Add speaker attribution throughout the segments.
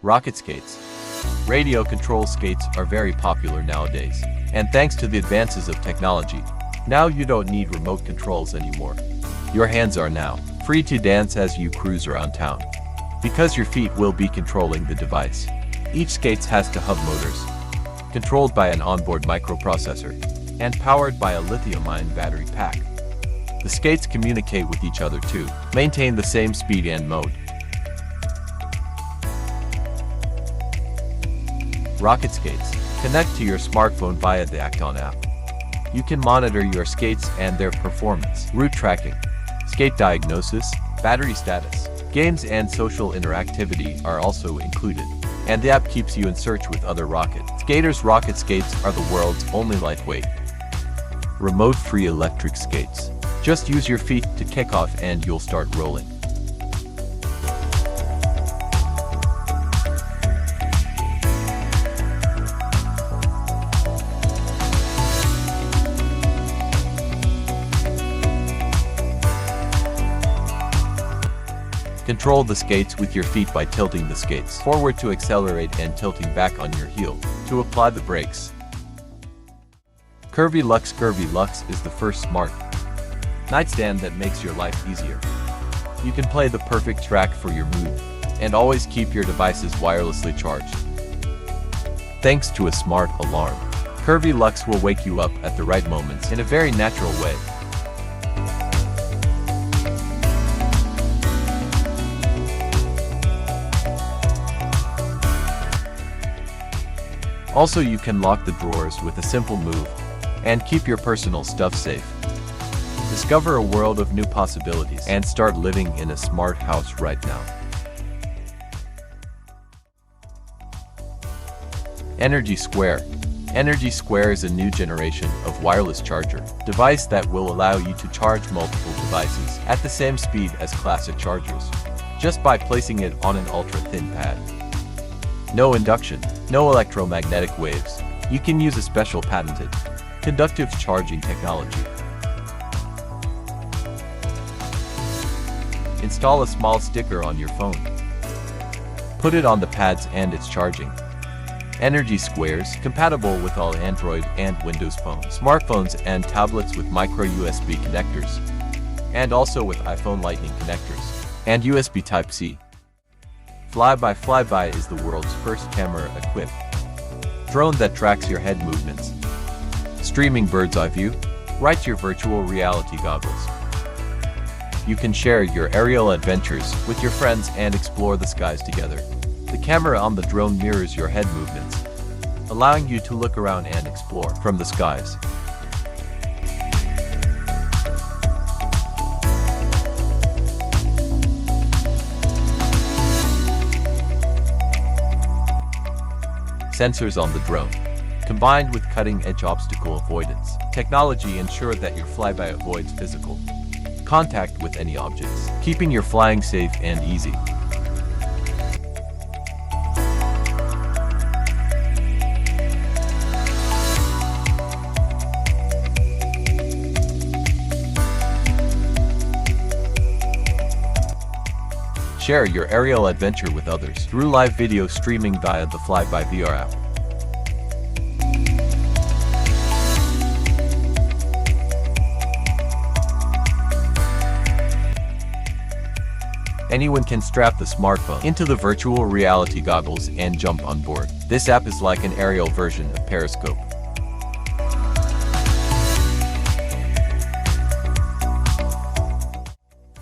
Speaker 1: Rocket skates. Radio control skates are very popular nowadays, and thanks to the advances of technology, now you don't need remote controls anymore. Your hands are now free to dance as you cruise around town, because your feet will be controlling the device. Each skate has two hub motors, controlled by an onboard microprocessor, and powered by a lithium-ion battery pack. The skates communicate with each other to maintain the same speed and mode. Rocket skates. Connect to your smartphone via the Acton app. You can monitor your skates and their performance, route tracking, skate diagnosis, battery status, games and social interactivity are also included. And the app keeps you in search with other rocket skaters. Rocket skates are the world's only lightweight, remote-free electric skates. Just use your feet to kick off and you'll start rolling. Control the skates with your feet by tilting the skates forward to accelerate and tilting back on your heel to apply the brakes. Curvy Lux. Curvy Lux is the first smart nightstand that makes your life easier. You can play the perfect track for your mood and always keep your devices wirelessly charged. Thanks to a smart alarm, Curvy Lux will wake you up at the right moments in a very natural way. Also, you can lock the drawers with a simple move and keep your personal stuff safe. Discover a world of new possibilities and start living in a smart house right now. Energy Square. Energy Square is a new generation of wireless charger device that will allow you to charge multiple devices at the same speed as classic chargers, just by placing it on an ultra-thin pad. No induction, no electromagnetic waves. You can use a special patented conductive charging technology. Install a small sticker on your phone. Put it on the pads and it's charging. Energy Squares, compatible with all Android and Windows phones, smartphones and tablets with micro USB connectors, and also with iPhone Lightning connectors, and USB Type-C. Flyby. Flyby is the world's first camera-equipped drone that tracks your head movements. Streaming bird's eye view, right to your virtual reality goggles. You can share your aerial adventures with your friends and explore the skies together. The camera on the drone mirrors your head movements, allowing you to look around and explore from the skies. Sensors on the drone, combined with cutting-edge obstacle avoidance technology, ensure that your flyby avoids physical contact with any objects, keeping your flying safe and easy. Share your aerial adventure with others through live video streaming via the Flyby VR app. Anyone can strap the smartphone into the virtual reality goggles and jump on board. This app is like an aerial version of Periscope.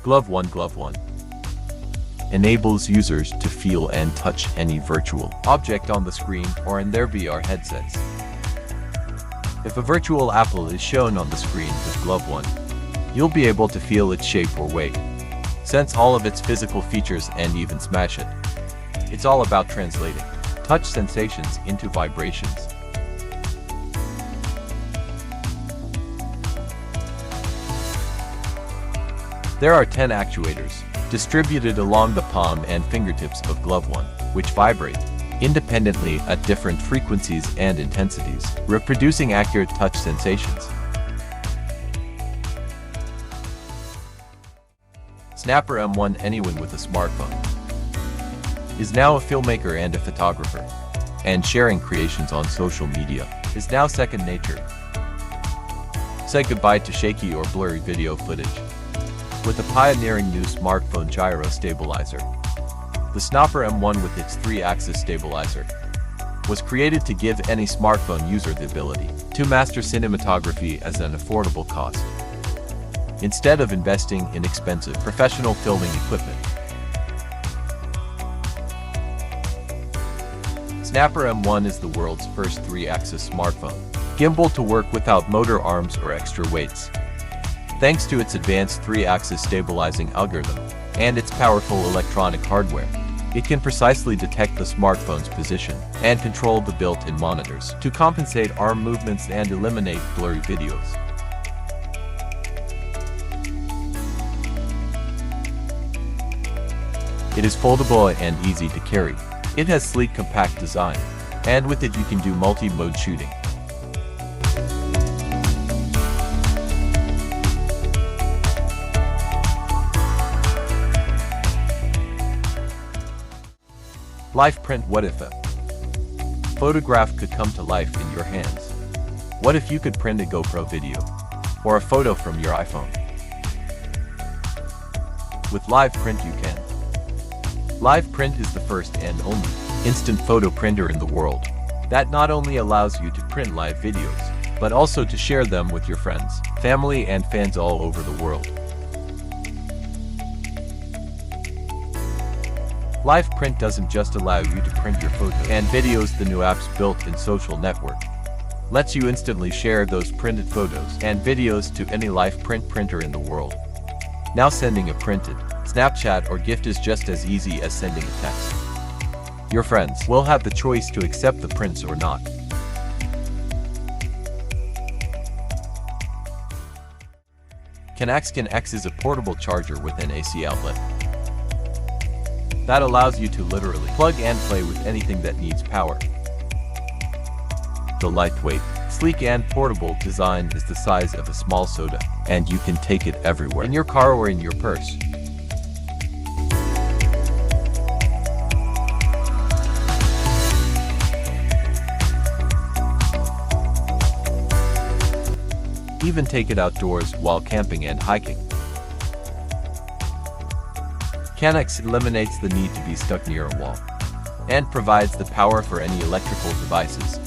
Speaker 1: Glove One. Glove One enables users to feel and touch any virtual object on the screen or in their VR headsets. If a virtual apple is shown on the screen with Glove One, you'll be able to feel its shape or weight, sense all of its physical features, and even smash it. It's all about translating touch sensations into vibrations. There are 10 actuators distributed along the palm and fingertips of Glove One, which vibrate independently at different frequencies and intensities, reproducing accurate touch sensations. Snapper M1. Anyone with a smartphone is now a filmmaker and a photographer, and sharing creations on social media is now second nature. Say goodbye to shaky or blurry video footage with a pioneering new smartphone gyro stabilizer. The Snapper M1 with its 3-axis stabilizer was created to give any smartphone user the ability to master cinematography at an affordable cost, instead of investing in expensive professional filming equipment. Snapper M1 is the world's first 3-axis smartphone, gimbal to work without motor arms or extra weights. Thanks to its advanced 3-axis stabilizing algorithm and its powerful electronic hardware, it can precisely detect the smartphone's position and control the built-in monitors to compensate arm movements and eliminate blurry videos. It is foldable and easy to carry. It has sleek, compact design, and with it you can do multi-mode shooting. Life print. What if a photograph could come to life in your hands? What if you could print a GoPro video or a photo from your iPhone? With Live Print you can. Live Print is the first and only instant photo printer in the world that not only allows you to print live videos, but also to share them with your friends, family, and fans all over the world. Live Print doesn't just allow you to print your photos and videos. The new app's built-in social network lets you instantly share those printed photos and videos to any Live Print printer in the world. Now sending a printed Snapchat or gift is just as easy as sending a text. Your friends will have the choice to accept the prints or not. Can X is a portable charger with an AC outlet that allows you to literally plug and play with anything that needs power. The lightweight, sleek and portable design is the size of a small soda, and you can take it everywhere, in your car or in your purse. Even take it outdoors while camping and hiking. X eliminates the need to be stuck near a wall and provides the power for any electrical devices.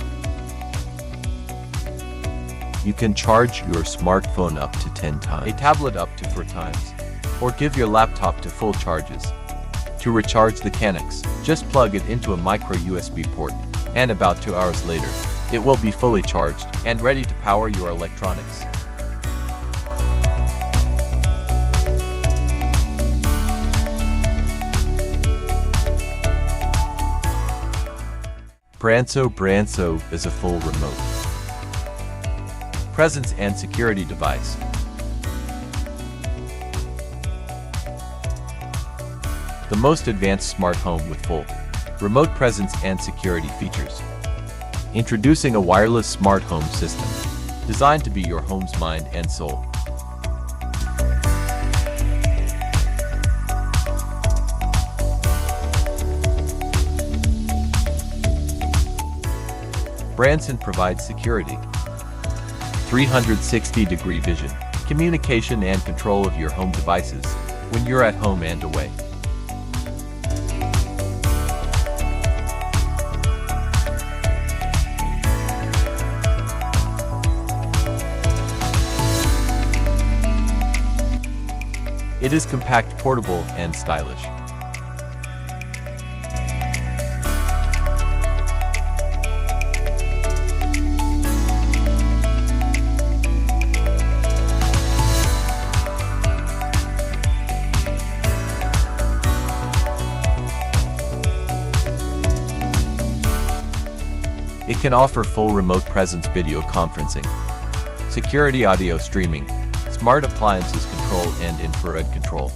Speaker 1: You can charge your smartphone up to 10 times, a tablet up to 4 times, or give your laptop to full charges. To recharge the X, just plug it into a micro USB port, and about 2 hours later, it will be fully charged and ready to power your electronics. Branso is a full remote presence and security device. The most advanced smart home with full remote presence and security features. Introducing a wireless smart home system designed to be your home's mind and soul. Branson provides security, 360-degree vision, communication and control of your home devices when you're at home and away. It is compact, portable, and stylish. It can offer full remote presence video conferencing, security audio streaming, smart appliances control and infrared control.